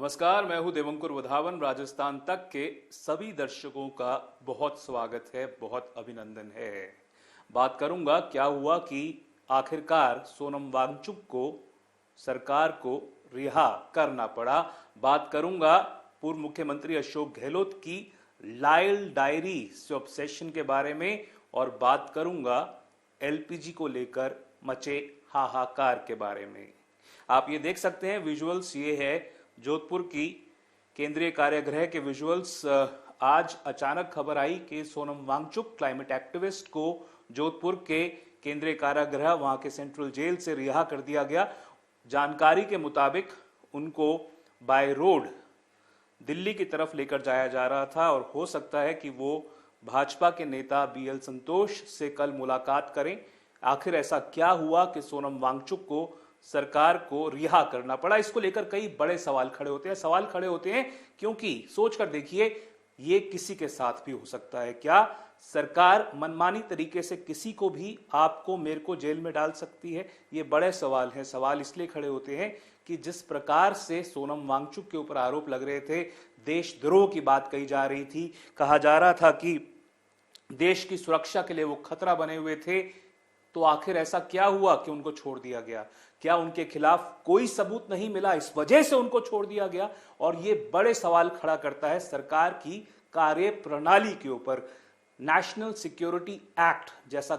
नमस्कार, मैं हूं देवंकुर वधावन। राजस्थान तक के सभी दर्शकों का बहुत स्वागत है, बहुत अभिनंदन है। बात करूंगा क्या हुआ कि आखिरकार सोनम वांगचुक को सरकार को रिहा करना पड़ा। बात करूंगा पूर्व मुख्यमंत्री अशोक गहलोत की लाइल डायरी से ऑब्सेशन के बारे में, और बात करूंगा एलपीजी को लेकर मचे हाहाकार के बारे में। आप ये देख सकते हैं, विजुअल्स ये है जोधपुर की केंद्रीय कारागृह के विजुअल्स। आज अचानक खबर आई कि सोनम वांगचुक क्लाइमेट एक्टिविस्ट को जोधपुर के केंद्रीय कारागृह, वहां के सेंट्रल जेल से रिहा कर दिया गया। जानकारी के मुताबिक उनको बाय रोड दिल्ली की तरफ लेकर जाया जा रहा था, और हो सकता है कि वो भाजपा के नेता बीएल संतोष से कल मुलाकात करें। आखिर ऐसा क्या हुआ कि सोनम वांगचुक को सरकार को रिहा करना पड़ा? इसको लेकर कई बड़े सवाल खड़े होते हैं क्योंकि सोचकर देखिए, ये किसी के साथ भी हो सकता है। क्या सरकार मनमानी तरीके से किसी को भी, आपको मेरे को जेल में डाल सकती है? ये बड़े सवाल हैं। सवाल इसलिए खड़े होते हैं कि जिस प्रकार से सोनम वांगचुक के ऊपर आरोप लग रहे थे, देशद्रोह की बात कही जा रही थी, कहा जा रहा था कि देश की सुरक्षा के लिए वो खतरा बने हुए थे, तो आखिर ऐसा क्या हुआ कि उनको छोड़ दिया गया? क्या उनके खिलाफ कोई सबूत नहीं मिला, इस वजह से उनको छोड़ दिया गया? और ये बड़े सवाल खड़ा करता है सरकार की कार्य प्रणाली के ऊपर। नेशनल सिक्योरिटी एक्ट जैसा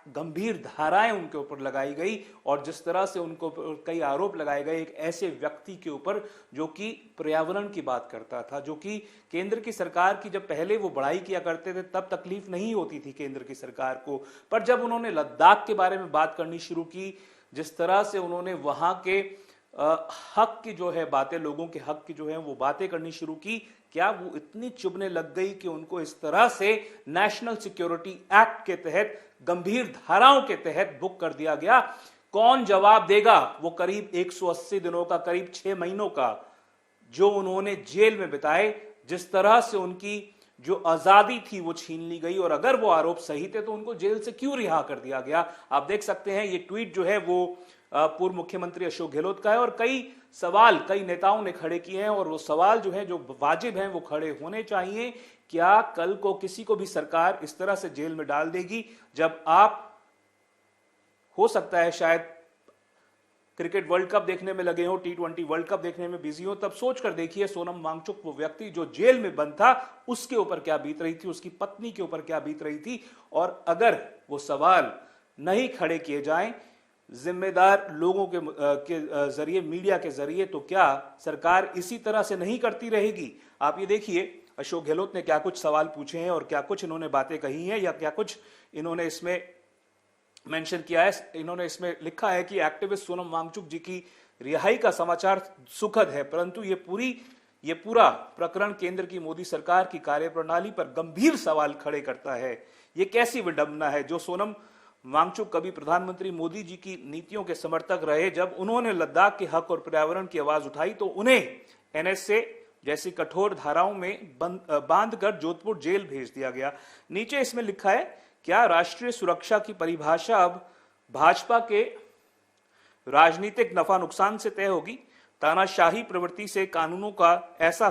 गंभीर धाराएं उनके ऊपर लगाई गई, और जिस तरह से उनको कई आरोप लगाए गए एक ऐसे व्यक्ति के ऊपर जो कि पर्यावरण की बात करता था, जो कि केंद्र की सरकार की जब पहले वो बड़ाई किया करते थे तब तकलीफ नहीं होती थी केंद्र की सरकार को, पर जब उन्होंने लद्दाख के बारे में बात करनी शुरू की, जिस तरह से उन्होंने वहां के हक की जो है बातें, लोगों के हक की जो है वो बातें करनी शुरू की, क्या वो इतनी चुभने लग गई कि उनको इस तरह से नेशनल सिक्योरिटी एक्ट के तहत, गंभीर धाराओं के तहत बुक कर दिया गया? कौन जवाब देगा? वो करीब 180 दिनों का, करीब 6 महीनों का जो उन्होंने जेल में बिताए, जिस तरह से उनकी जो आजादी थी वो छीन ली गई, और अगर वो आरोप सही थे तो उनको जेल से क्यों रिहा कर दिया गया? आप देख सकते हैं, ये ट्वीट जो है वो पूर्व मुख्यमंत्री अशोक गहलोत का है, और कई सवाल कई नेताओं ने खड़े किए हैं, और वो सवाल जो है, जो वाजिब हैं, वो खड़े होने चाहिए। क्या कल को किसी को भी सरकार इस तरह से जेल में डाल देगी? जब आप, हो सकता है शायद क्रिकेट वर्ल्ड कप देखने में लगे हो, T20 वर्ल्ड कप देखने में बिजी हो, तब सोच कर देखिए सोनम वांगचुक, वो व्यक्ति जो जेल में बंद था, उसके ऊपर क्या बीत रही थी, उसकी पत्नी के ऊपर क्या बीत रही थी। और अगर वो सवाल नहीं खड़े किए जाएं जिम्मेदार लोगों के जरिए, मीडिया के जरिए, तो क्या सरकार इसी तरह से नहीं करती रहेगी? आप ये देखिए, अशोक गहलोत ने क्या कुछ सवाल पूछे हैं, और क्या कुछ इन्होंने बातें कही हैं, या क्या कुछ इन्होंने इसमें मेंशन किया है। इन्होंने इसमें लिखा है कि एक्टिविस्ट सोनम वांगचुक जी की रिहाई का समाचार सुखद है, परंतु ये पूरा प्रकरण केंद्र की मोदी सरकार की कार्यप्रणाली पर गंभीर सवाल खड़े करता है। ये कैसी विडंबना है? जो सोनम वांगचुक कभी प्रधानमंत्री मोदी जी की नीतियों के समर्थक रहे, जब उन्होंने लद्दाख के हक और पर्यावरण की आवाज उठाई तो उन्हें एनएसए जैसी कठोर धाराओं में बांधकर जोधपुर जेल भेज दिया गया। नीचे इसमें लिखा है, क्या राष्ट्रीय सुरक्षा की परिभाषा अब भाजपा के राजनीतिक नफा नुकसान से तय होगी? तानाशाही प्रवृत्ति से कानूनों का ऐसा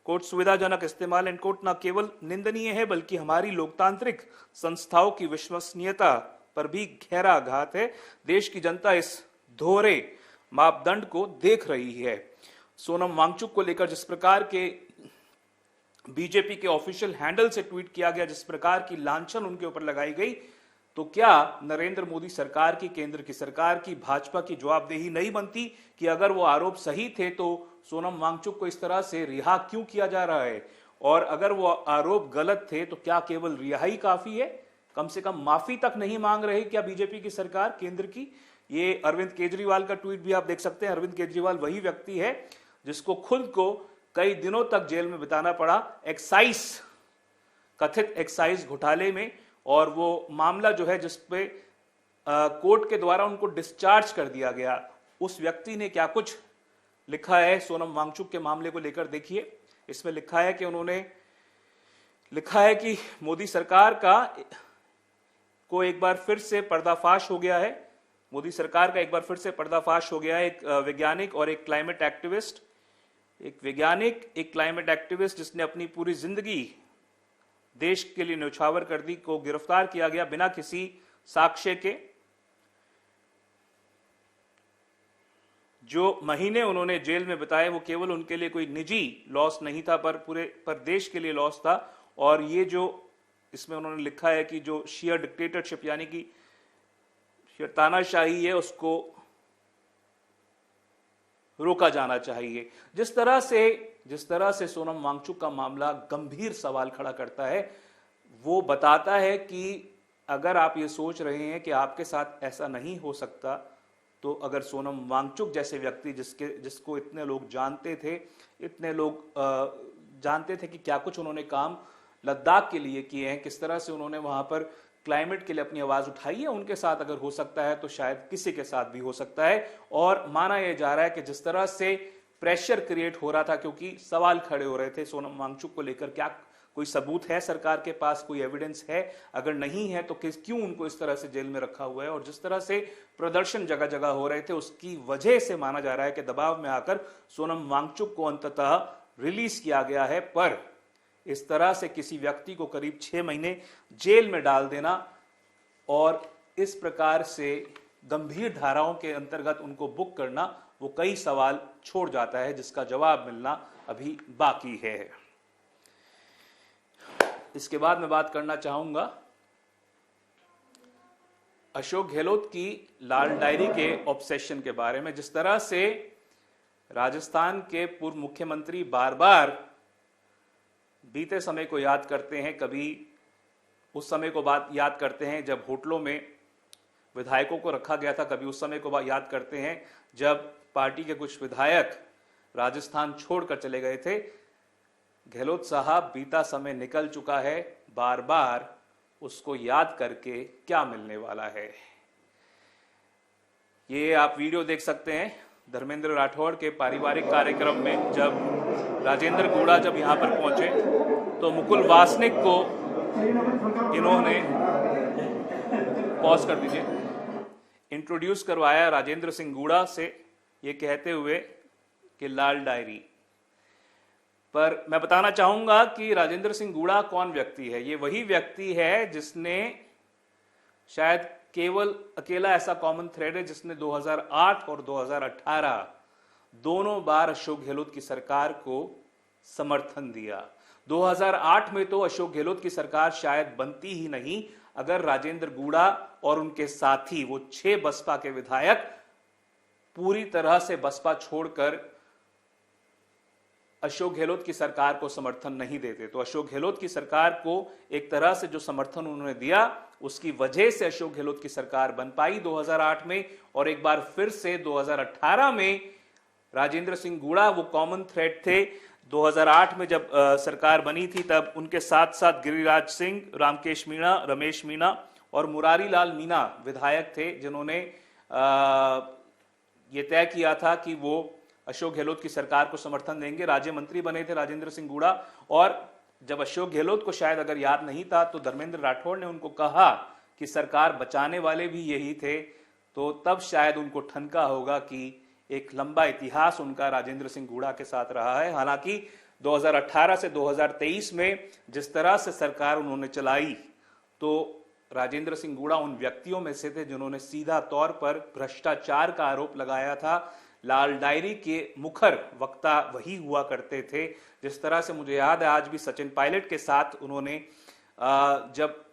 कोर्ट सुविधाजनक इस्तेमाल एंड कोर्ट न केवल निंदनीय है, बल्कि हमारी लोकतांत्रिक संस्थाओं की विश्वसनीयता पर भी गहरा आघात है। देश की जनता इस दोहरे मापदंड को देख रही है। सोनम वांगचुक को लेकर जिस प्रकार के बीजेपी के ऑफिशियल हैंडल से ट्वीट किया गया, जिस प्रकार की लांछन उनके ऊपर लगाई गई, तो क्या नरेंद्र मोदी सरकार की, केंद्र की सरकार की, भाजपा की जवाबदेही नहीं बनती कि अगर वो आरोप सही थे तो सोनम वांगचुक को इस तरह से रिहा क्यों किया जा रहा है? और अगर वो आरोप गलत थे तो क्या केवल रिहाई काफी है? कम से कम माफी तक नहीं मांग रही क्या बीजेपी की सरकार, केंद्र की? ये अरविंद केजरीवाल का ट्वीट भी आप देख सकते हैं। अरविंद केजरीवाल वही व्यक्ति है जिसको खुद को कई दिनों तक जेल में बिताना पड़ा कथित एक्साइज घोटाले में, और वो मामला जो है जिसपे कोर्ट के द्वारा उनको डिस्चार्ज कर दिया गया, उस व्यक्ति ने क्या कुछ लिखा है सोनम वांगचुक के मामले को लेकर। देखिए, इसमें लिखा है कि उन्होंने लिखा है कि मोदी सरकार का को एक बार फिर से पर्दाफाश हो गया है। मोदी सरकार का एक बार फिर से पर्दाफाश हो गया है। एक वैज्ञानिक और एक क्लाइमेट एक्टिविस्ट, एक क्लाइमेट एक्टिविस्ट जिसने अपनी पूरी जिंदगी देश के लिए न्यौछावर कर दी, को गिरफ्तार किया गया बिना किसी साक्ष्य के। जो महीने उन्होंने जेल में बिताए वो केवल उनके लिए कोई निजी लॉस नहीं था, पर देश के लिए लॉस था। और ये जो इसमें उन्होंने लिखा है कि जो शियर डिक्टेटरशिप यानी कि तानाशाही है उसको रोका जाना चाहिए। जिस तरह से सोनम वांगचुक का मामला गंभीर सवाल खड़ा करता है, वो बताता है कि अगर आप ये सोच रहे हैं कि आपके साथ ऐसा नहीं हो सकता, तो अगर सोनम वांगचुक जैसे व्यक्ति जिसको इतने लोग जानते थे कि क्या कुछ उन्होंने काम लद्दाख के लिए किए हैं, किस तरह से उन्होंने वहां पर क्लाइमेट के लिए अपनी आवाज उठाई है, उनके साथ अगर हो सकता है तो शायद किसी के साथ भी हो सकता है। और माना यह जा रहा है कि जिस तरह से प्रेशर क्रिएट हो रहा था, क्योंकि सवाल खड़े हो रहे थे सोनम वांगचुक को लेकर, क्या कोई सबूत है सरकार के पास, कोई एविडेंस है, अगर नहीं है तो क्यों उनको इस तरह से जेल में रखा हुआ है। और जिस तरह से प्रदर्शन जगह जगह हो रहे थे, उसकी वजह से माना जा रहा है कि दबाव में आकर सोनम वांगचुक को अंततः रिलीज किया गया है। पर इस तरह से किसी व्यक्ति को करीब 6 महीने जेल में डाल देना और इस प्रकार से गंभीर धाराओं के अंतर्गत उनको बुक करना, वो कई सवाल छोड़ जाता है जिसका जवाब मिलना अभी बाकी है। इसके बाद मैं बात करना चाहूंगा अशोक गहलोत की लाल डायरी के ऑब्सेशन के बारे में। जिस तरह से राजस्थान के पूर्व मुख्यमंत्री बार बार बीते समय को याद करते हैं, कभी उस समय को बात याद करते हैं जब होटलों में विधायकों को रखा गया था, कभी उस समय को याद करते हैं जब पार्टी के कुछ विधायक राजस्थान छोड़कर चले गए थे। गहलोत साहब, बीता समय निकल चुका है, बार बार उसको याद करके क्या मिलने वाला है। ये आप वीडियो देख सकते हैं धर्मेंद्र राठौड़ के पारिवारिक कार्यक्रम में, जब राजेंद्र गौड़ा जब यहां पर पहुंचे तो मुकुल वासनिक को इन्होंने पॉज कर दीजिए, इंट्रोड्यूस करवाया राजेंद्र सिंह गौड़ा से, ये कहते हुए कि लाल डायरी। पर मैं बताना चाहूंगा कि राजेंद्र सिंह गौड़ा कौन व्यक्ति है। ये वही व्यक्ति है जिसने, शायद केवल अकेला ऐसा कॉमन थ्रेड है जिसने 2008 और 2018 दोनों बार अशोक गहलोत की सरकार को समर्थन दिया। 2008 में तो अशोक गहलोत की सरकार शायद बनती ही नहीं अगर राजेंद्र गौड़ा और उनके साथी, वो 6 बसपा के विधायक पूरी तरह से बसपा छोड़कर अशोक गहलोत की सरकार को समर्थन नहीं देते। तो अशोक गहलोत की सरकार को एक तरह से जो समर्थन उन्होंने दिया, उसकी वजह से अशोक गहलोत की सरकार बन पाई 2008 में। और एक बार फिर से 2018 में राजेंद्र सिंह गौड़ा वो कॉमन थ्रेड थे। 2008 में जब सरकार बनी थी तब उनके साथ साथ गिरिराज सिंह, रामकेश मीणा, रमेश मीणा और मुरारी लाल मीणा विधायक थे, जिन्होंने ये तय किया था कि वो अशोक गहलोत की सरकार को समर्थन देंगे। राज्य मंत्री बने थे राजेंद्र सिंह गौड़ा। और जब अशोक गहलोत को शायद अगर याद नहीं था तो धर्मेंद्र राठौड़ ने उनको कहा कि सरकार बचाने वाले भी यही थे, तो तब शायद उनको ठनका होगा कि एक लंबा इतिहास उनका राजेंद्र सिंह गौड़ा के साथ रहा है। हालांकि 2018 से 2023 में जिस तरह से सरकार उन्होंने चलाई, तो राजेंद्र सिंह गौड़ा उन व्यक्तियों में से थे जिन्होंने सीधा तौर पर भ्रष्टाचार का आरोप लगाया था। लाल डायरी के मुखर वक्ता वही हुआ करते थे। जिस तरह से मुझे याद है, आज भी सचिन पायलट के साथ उन्होंने, जब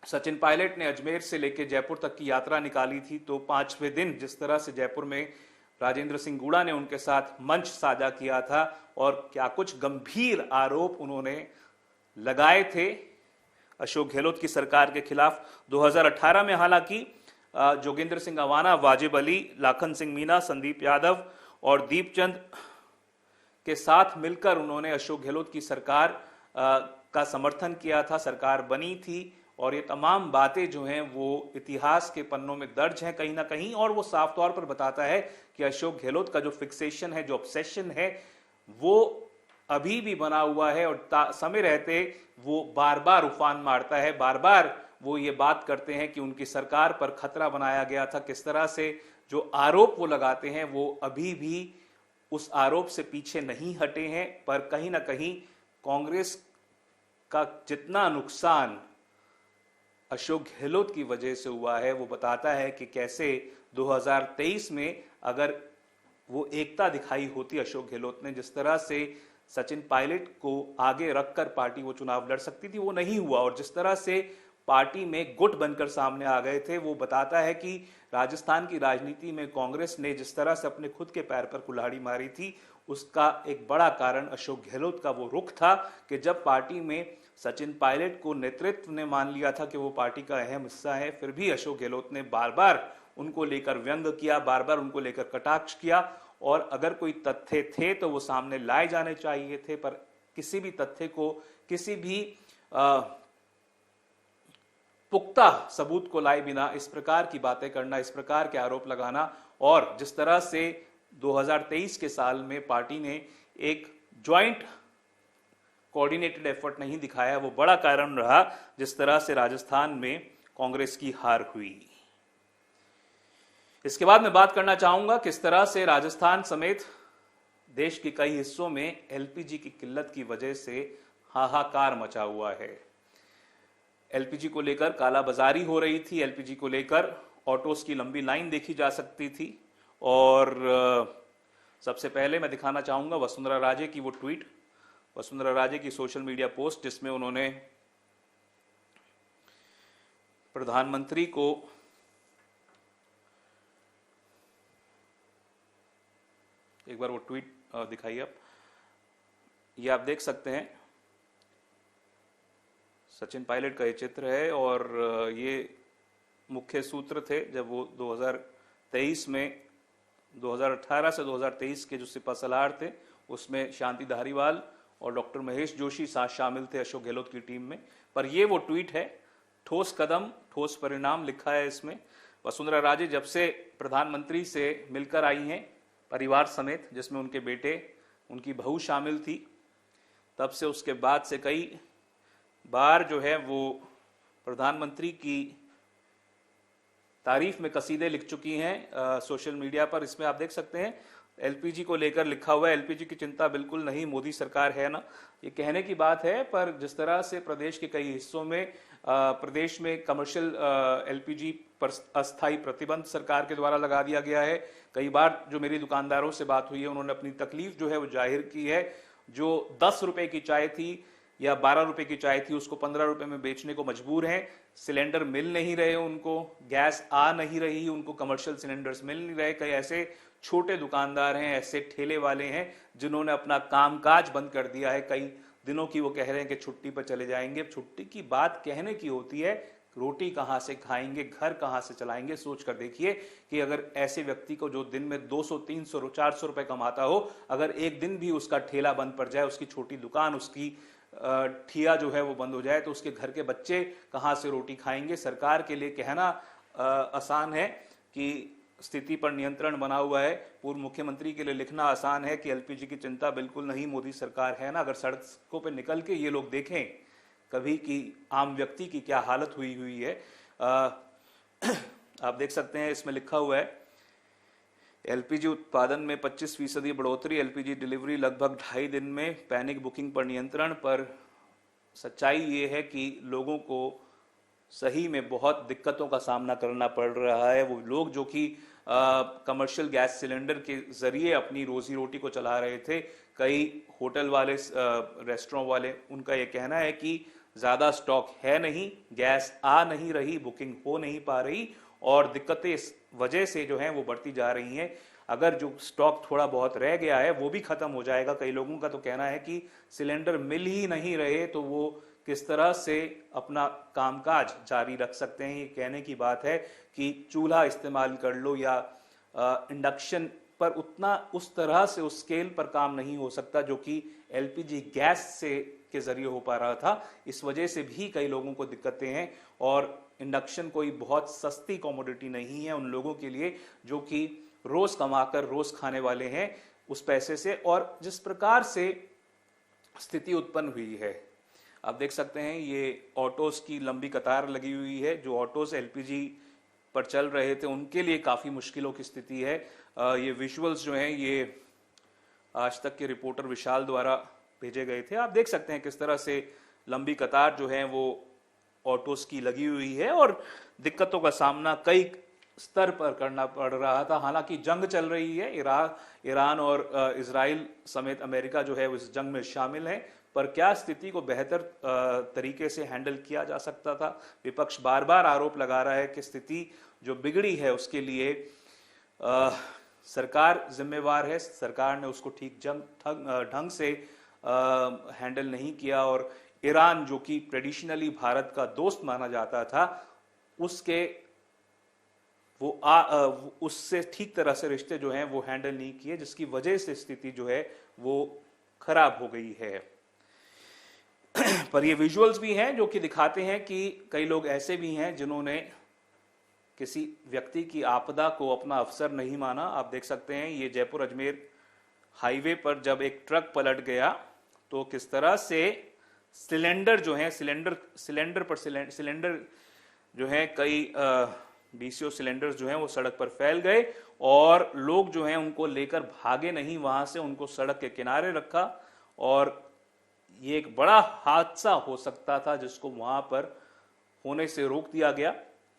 सचिन पायलट ने अजमेर से लेकर जयपुर तक की यात्रा निकाली थी, तो 5वें दिन जिस तरह से जयपुर में राजेंद्र सिंह गौड़ा ने उनके साथ मंच साझा किया था और क्या कुछ गंभीर आरोप उन्होंने लगाए थे अशोक गहलोत की सरकार के खिलाफ। 2018 में हालांकि जोगेंद्र सिंह अवाना, वाजिब अली, लाखन सिंह मीणा, संदीप यादव और दीपचंद के साथ मिलकर उन्होंने अशोक गहलोत की सरकार का समर्थन किया था। सरकार बनी थी और ये तमाम बातें जो हैं वो इतिहास के पन्नों में दर्ज हैं कहीं ना कहीं। और वो साफ तौर पर बताता है कि अशोक गहलोत का जो फिक्सेशन है, जो ऑब्सेशन है, वो अभी भी बना हुआ है और समय रहते वो बार बार उफान मारता है, बार बार वो ये बात करते हैं कि उनकी सरकार पर खतरा बनाया गया था। किस तरह से जो आरोप वो लगाते हैं वो अभी भी उस आरोप से पीछे नहीं हटे हैं, पर कहीं ना कहीं कांग्रेस का जितना नुकसान अशोक गहलोत की वजह से हुआ है वो बताता है कि कैसे 2023 में अगर वो एकता दिखाई होती अशोक गहलोत ने, जिस तरह से सचिन पायलट को आगे रखकर पार्टी वो चुनाव लड़ सकती थी, वो नहीं हुआ। और जिस तरह से पार्टी में गुट बनकर सामने आ गए थे, वो बताता है कि राजस्थान की राजनीति में कांग्रेस ने जिस तरह से अपने खुद के पैर पर कुल्हाड़ी मारी थी, उसका एक बड़ा कारण अशोक गहलोत का वो रुख था कि जब पार्टी में सचिन पायलट को नेतृत्व ने मान लिया था कि वो पार्टी का अहम हिस्सा है, फिर भी अशोक गहलोत ने बार बार उनको लेकर व्यंग किया, बार बार उनको लेकर कटाक्ष किया, और अगर कोई तथ्य थे तो वो सामने लाए जाने चाहिए थे, पर किसी भी तथ्य को, किसी भी पुख्ता सबूत को लाए बिना इस प्रकार की बातें करना, इस प्रकार के आरोप लगाना, और जिस तरह से 2023 के साल में पार्टी ने एक ज्वाइंट कोऑर्डिनेटेड एफर्ट नहीं दिखाया, वो बड़ा कारण रहा जिस तरह से राजस्थान में कांग्रेस की हार हुई। इसके बाद मैं बात करना चाहूंगा किस तरह से राजस्थान समेत देश के कई हिस्सों में एलपीजी की किल्लत की वजह से हाहाकार मचा हुआ है। एलपीजी को लेकर कालाबाजारी हो रही थी, एलपीजी को लेकर ऑटोस की लंबी लाइन देखी जा सकती थी। और सबसे पहले मैं दिखाना चाहूंगा वसुंधरा राजे की वो ट्वीट, वसुंधरा राजे की सोशल मीडिया पोस्ट, जिसमें उन्होंने प्रधानमंत्री को एक बार वो ट्वीट दिखाइए आप, ये आप देख सकते हैं, सचिन पायलट का ये चित्र है। और ये मुख्य सूत्र थे जब वो 2023 में, 2018 से 2023 के जो सिपहसालार थे उसमें शांति धारीवाल और डॉक्टर महेश जोशी साथ शामिल थे अशोक गहलोत की टीम में। पर ये वो ट्वीट है, ठोस कदम ठोस परिणाम लिखा है इसमें। वसुंधरा राजे जब से प्रधानमंत्री से मिलकर आई हैं परिवार समेत, जिसमें उनके बेटे, उनकी बहू शामिल थी, तब से उसके बाद से कई बार जो है वो प्रधानमंत्री की तारीफ में कसीदे लिख चुकी हैं सोशल मीडिया पर। इसमें आप देख सकते हैं एलपीजी को लेकर लिखा हुआ है, एलपीजी की चिंता बिल्कुल नहीं, मोदी सरकार है ना। ये कहने की बात है, पर जिस तरह से प्रदेश के कई हिस्सों में प्रदेश में कमर्शियल एलपीजी पर अस्थायी प्रतिबंध सरकार के द्वारा लगा दिया गया है। कई बार जो मेरी दुकानदारों से बात हुई है, उन्होंने अपनी तकलीफ जो है वो जाहिर की है। जो 10 रुपए की चाय थी या 12 रुपए की चाय थी, उसको 15 रुपए में बेचने को मजबूर हैं। सिलेंडर मिल नहीं रहे उनको, गैस आ नहीं रही उनको, कमर्शियल सिलेंडर्स मिल नहीं रहे। कई ऐसे छोटे दुकानदार हैं, ऐसे ठेले वाले हैं जिन्होंने अपना कामकाज बंद कर दिया है। कई दिनों की वो कह रहे हैं कि छुट्टी पर चले जाएंगे। छुट्टी की बात कहने की होती है, रोटी कहाँ से खाएंगे, घर कहाँ से चलाएंगे। सोच कर देखिए कि अगर ऐसे व्यक्ति को जो दिन में 200, 300, 400 रुपए कमाता हो, अगर एक दिन भी उसका ठेला बंद पड़ जाए, उसकी छोटी दुकान, उसकी ठिया जो है वो बंद हो जाए, तो उसके घर के बच्चे कहाँ से रोटी खाएंगे। सरकार के लिए कहना आसान है कि स्थिति पर नियंत्रण बना हुआ है, पूर्व मुख्यमंत्री के लिए लिखना आसान है कि एलपीजी की चिंता बिल्कुल नहीं, मोदी सरकार है ना। अगर सड़कों पर निकल के ये लोग देखें कभी कि आम व्यक्ति की क्या हालत हुई है। आप देख सकते हैं इसमें लिखा हुआ है एलपीजी उत्पादन में 25% बढ़ोतरी, एलपीजी डिलीवरी लगभग 2.5 दिन में, पैनिक बुकिंग पर नियंत्रण। पर सच्चाई ये है कि लोगों को सही में बहुत दिक्कतों का सामना करना पड़ रहा है। वो लोग जो कि कमर्शियल गैस सिलेंडर के जरिए अपनी रोजी रोटी को चला रहे थे, कई होटल वाले, रेस्टोरेंट वाले, उनका ये कहना है कि ज़्यादा स्टॉक है नहीं, गैस आ नहीं रही, बुकिंग हो नहीं पा रही, और दिक्कतें इस वजह से जो हैं वो बढ़ती जा रही हैं। अगर जो स्टॉक थोड़ा बहुत रह गया है वो भी ख़त्म हो जाएगा। कई लोगों का तो कहना है कि सिलेंडर मिल ही नहीं रहे तो वो किस तरह से अपना कामकाज जारी रख सकते हैं। ये कहने की बात है कि चूल्हा इस्तेमाल कर लो या इंडक्शन पर उतना उस तरह से उस स्केल पर काम नहीं हो सकता जो कि एलपीजी गैस से के जरिए हो पा रहा था। इस वजह से भी कई लोगों को दिक्कतें हैं। और इंडक्शन कोई बहुत सस्ती कमोडिटी नहीं है उन लोगों के लिए जो कि रोज कमाकर रोज खाने वाले हैं उस पैसे से। और जिस प्रकार से स्थिति उत्पन्न हुई है, आप देख सकते हैं ये ऑटोस की लंबी कतार लगी हुई है। जो ऑटोस एलपीजी पर चल रहे थे उनके लिए काफ़ी मुश्किलों की स्थिति है। ये विजुअल्स जो हैं ये आज तक के रिपोर्टर विशाल द्वारा भेजे गए थे। आप देख सकते हैं किस तरह से लंबी कतार जो है वो ऑटोस की लगी हुई है और दिक्कतों का सामना कई स्तर पर करना पड़ रहा था। हालांकि जंग चल रही है, ईरान और इजराइल समेत अमेरिका जो है वो इस जंग में शामिल है, पर क्या स्थिति को बेहतर तरीके से हैंडल किया जा सकता था। विपक्ष बार बार आरोप लगा रहा है कि स्थिति जो बिगड़ी है उसके लिए सरकार जिम्मेवार है। सरकार ने उसको ठीक ढंग से हैंडल नहीं किया और ईरान जो कि ट्रेडिशनली भारत का दोस्त माना जाता था उसके उससे ठीक तरह से रिश्ते जो हैं वो हैंडल नहीं किए, जिसकी वजह से स्थिति जो है वो खराब हो गई है। पर ये विजुअल्स भी हैं जो कि दिखाते हैं कि कई लोग ऐसे भी हैं जिन्होंने किसी व्यक्ति की आपदा को अपना अवसर नहीं माना। आप देख सकते हैं ये जयपुर अजमेर हाईवे पर जब एक ट्रक पलट गया तो किस तरह से सिलेंडर जो है सिलेंडर जो है कई बीसीओ सिलेंडर्स जो हैं वो सड़क पर फैल गए और लोग जो हैं उनको लेकर भागे नहीं, वहां से उनको सड़क के किनारे रखा और ये एक बड़ा हादसा हो सकता था जिसको वहां पर होने से रोक दिया गया।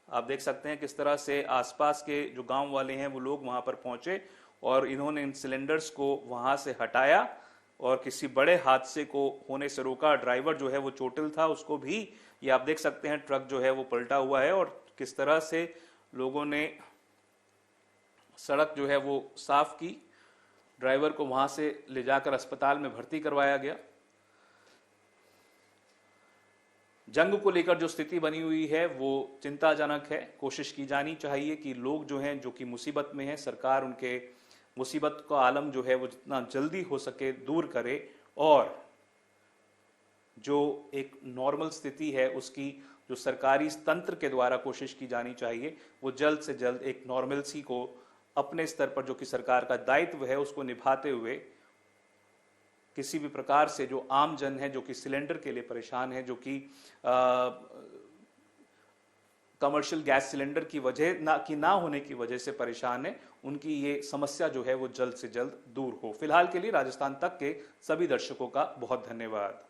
आप देख सकते हैं किस तरह से आसपास के जो गांव वाले हैं वो लोग वहां पर पहुंचे और इन्होंने इन सिलेंडर्स को वहां से हटाया और किसी बड़े हादसे को होने से रोका। ड्राइवर जो है वो चोटिल था, उसको भी ये आप देख सकते हैं ट्रक जो है वो पलटा हुआ है और किस तरह से लोगों ने सड़क जो है वो साफ की। ड्राइवर को वहां से ले जाकर अस्पताल में भर्ती करवाया गया। जंग को लेकर जो स्थिति बनी हुई है वो चिंताजनक है। कोशिश की जानी चाहिए कि लोग जो हैं जो कि मुसीबत में हैं, सरकार उनके मुसीबत का आलम जो है वो जितना जल्दी हो सके दूर करे और जो एक नॉर्मल स्थिति है उसकी जो सरकारी तंत्र के द्वारा कोशिश की जानी चाहिए वो जल्द से जल्द एक नॉर्मलसी को अपने स्तर पर जो कि सरकार का दायित्व है उसको निभाते हुए किसी भी प्रकार से जो आम जन है जो कि सिलेंडर के लिए परेशान है, जो कि कमर्शियल गैस सिलेंडर की वजह ना होने की वजह से परेशान है, उनकी ये समस्या जो है वो जल्द से जल्द दूर हो। फिलहाल के लिए राजस्थान तक के सभी दर्शकों का बहुत धन्यवाद।